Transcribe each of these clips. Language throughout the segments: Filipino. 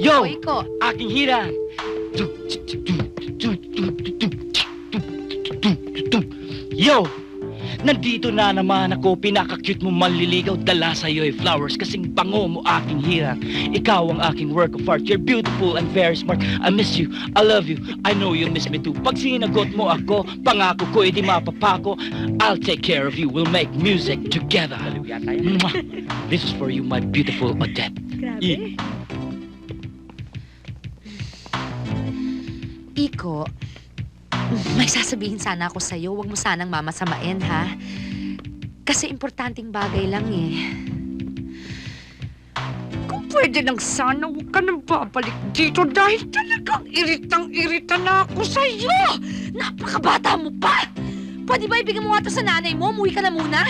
Yo! Iko. Aking hirang! Yo! Nandito na naman ako, pinaka-cute mo manliligaw, dala sa'yo ay flowers, kasing bango mo aking hirang. Ikaw ang aking work of art, you're beautiful and very smart. I miss you, I love you, I know you miss me too. Pag sinagot mo ako, pangako ko, edi mapapako. I'll take care of you, we'll make music together. Mwah! This is for you, my beautiful Odette. Grabe. Iko, may sasabihin sana ako sa'yo. Huwag mo sanang mamasamain, ha? Kasi importanteng bagay lang, eh. Kung pwede lang sana, huwag ka nang babalik dito dahil talagang iritang-irita na ako sa'yo! Napakabata mo pa! Pwede ba ibigay mo nga ito sa nanay mo? Umuwi ka na muna?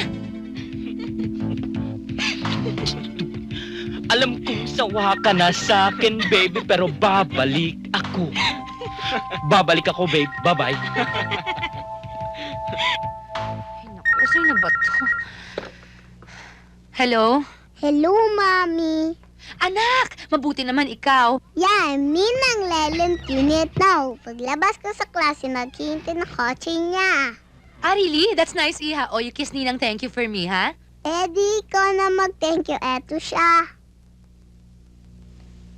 Alam kong sawa ka na sa akin, baby, pero babalik ako. Babalik ako, babe. Bye-bye. Ay, naku, sa'yo na ba ito? Hello? Hello, Mommy. Anak! Mabuti naman ikaw. Yeah, Minang Lelent Unit now. Paglabas ko sa klase, naghihintay na kotse niya. Ah, really? That's nice, Iha. Oh, you kiss Ninang thank you for me, ha? Eddie, ikaw na mag-thank you. Eto siya.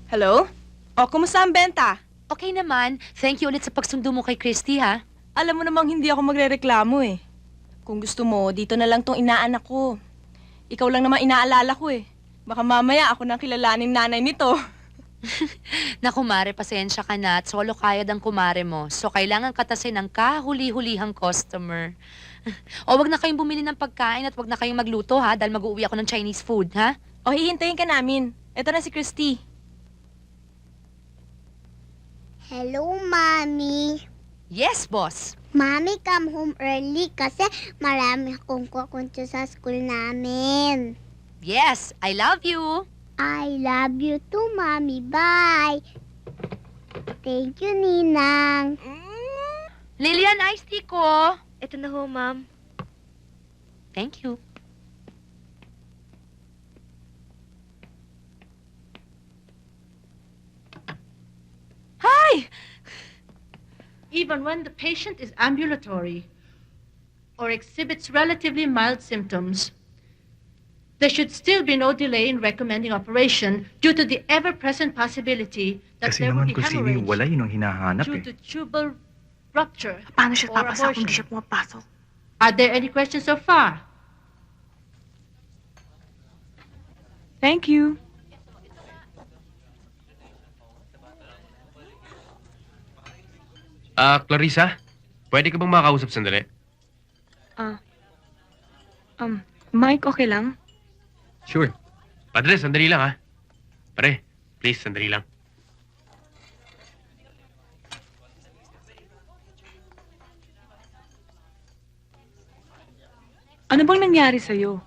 Hello? O, kumusta ang benta? Okay naman. Thank you ulit sa pagsundo mo kay Christy, ha? Alam mo namang hindi ako magrereklamo eh. Kung gusto mo, dito na lang tong inaanak ko. Ikaw lang naman inaalala ko eh. Baka mamaya ako nang kilalaning nanay nito. Na kumare, pasensya ka na at solo kayod ang kumare mo. So, kailangan katasin ng kahuli-hulihang customer. O, wag na kayong bumili ng pagkain at wag na kayong magluto, ha? Dahil mag-uuwi ako ng Chinese food, ha? O, hihintayin ka namin. Ito na si Christy. Hello, Mommy. Yes, boss. Mommy, come home early kasi marami akong kukunto sa school namin. Yes, I love you. I love you too, Mommy. Bye. Thank you, Ninang. Lilian, iced tea ko. Ito na ho, ma'am. Thank you. Hi! Even when the patient is ambulatory or exhibits relatively mild symptoms, there should still be no delay in recommending operation due to the ever-present possibility that Kasi there will naman be kung sino yung wala, hemorrhage yun ang hinahanap due eh. to tubal rupture Paano siya or papasok kung abortion. di siya pumapasok? Are there any questions so far? Thank you. Clarissa, pwede ka bang makausap sandali? Mike, okay lang? Sure. Padre, sandali lang ha. Pare, please, sandali lang. Ano bang nangyari sa'yo?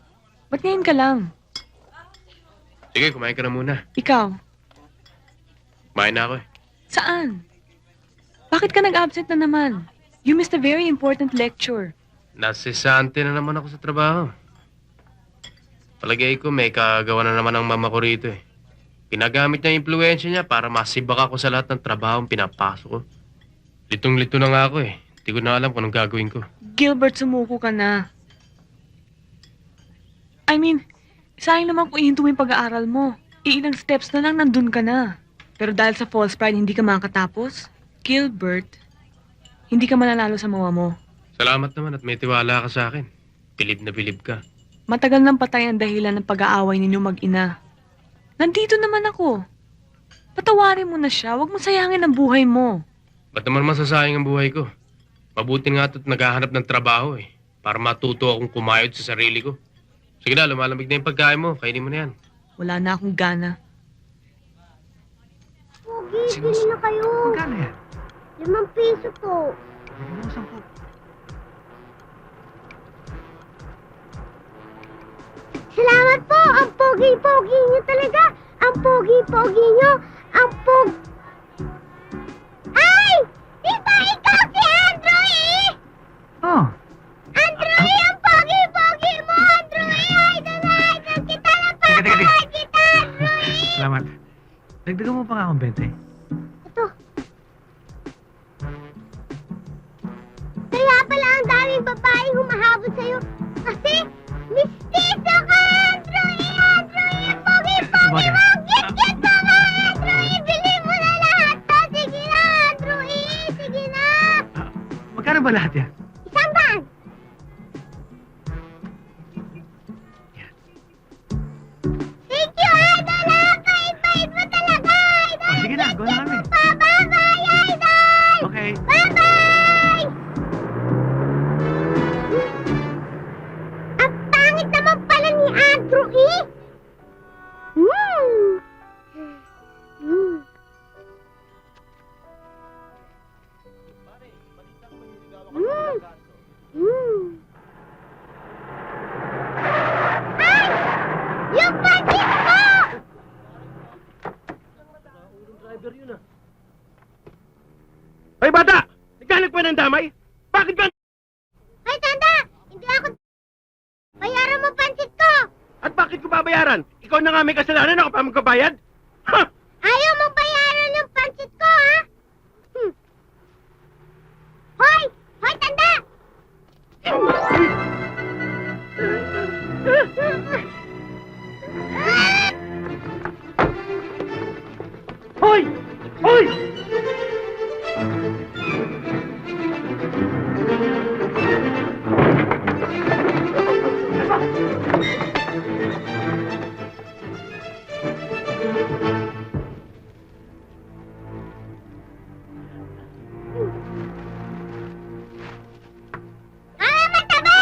Ba't ngayon ka lang? Sige, kumain ka na muna. Ikaw, Kumain na ako eh. saan? Bakit ka nag-absent na naman? You missed a very important lecture. Nasisante na naman ako sa trabaho. Palagay ko may kagawa na naman ang mama ko rito eh. Pinagamit niya yung impluensya niya para masibak ako sa lahat ng trabaho ang pinapasok ko. Litong-lito na nga ako eh. Hindi ko na alam kung anong gagawin ko. Gilbert, sumuko ka na. I mean, sayang naman kung ihinto mo yung pag-aaral mo. Iilang steps na lang nandun ka na. Pero dahil sa false pride, hindi ka makatapos. Gilbert, hindi ka mananalo sa mawa mo. Salamat naman at may tiwala ka sa akin. Bilib na bilib ka. Matagal nang patay ang dahilan ng pag-aaway ninyo mag-ina. Nandito naman ako. Patawarin mo na siya. Huwag mo sayangin ang buhay mo. Ba't naman masasayang ang buhay ko? Mabuti nga ito't naghahanap ng trabaho eh. Para matuto akong kumayod sa sarili ko. Sige na, lumalamig na yung pagkain mo. Kainin mo na yan. Wala na akong gana. Pogi, bili na kayo. Magkano yan? 5 piso po. Ano, 10? Salamat po. Ang pogi-pogi niyo talaga. Ang pogi-pogi niyo. Ang Ay! Di ba ikaw si Andrew eh? Oh, Andrew, ang pogi-pogi mo, Andrew! Idol na idol kita na Teka, teka, teka. kita, Andrew! salamat. Dagdagan mo pa nga akong 20. Ito. Kaya pala ang daming babaeng humahabol sa'yo. Kasi, mistiso ka, Andrew! Andrew! Pogi-pogi Bagay. mo! Git-git mo ka, Andrew! Bili mo na lahat to! Sige na, Andrew! Sige na! Magkano ba lahat yan? Isang daan! Thank you, Idol! Bait-bait mo talaga, Idol! Oh, sige na, go na kami. Bye-bye, Idol! Okay. Bye-bye! Ang pangit naman pala ni Andrew, eh! Mm. Mm. Mm. Mm. Ay! Yung pansit ko! Hoy bata! Naghanap pa ng damay? Bakit ba? Ay, tanda! Hindi ako... Bayaran mo pansit ko! At bakit ko babayaran? Ikaw na nga may kasalanan, ako pa magbabayad? Ha! Ayaw mong bayaran yung pansit ko, ha? Hmm. Hoy! Hoy, tanda! Hoy! Hoy! Ah, mataba!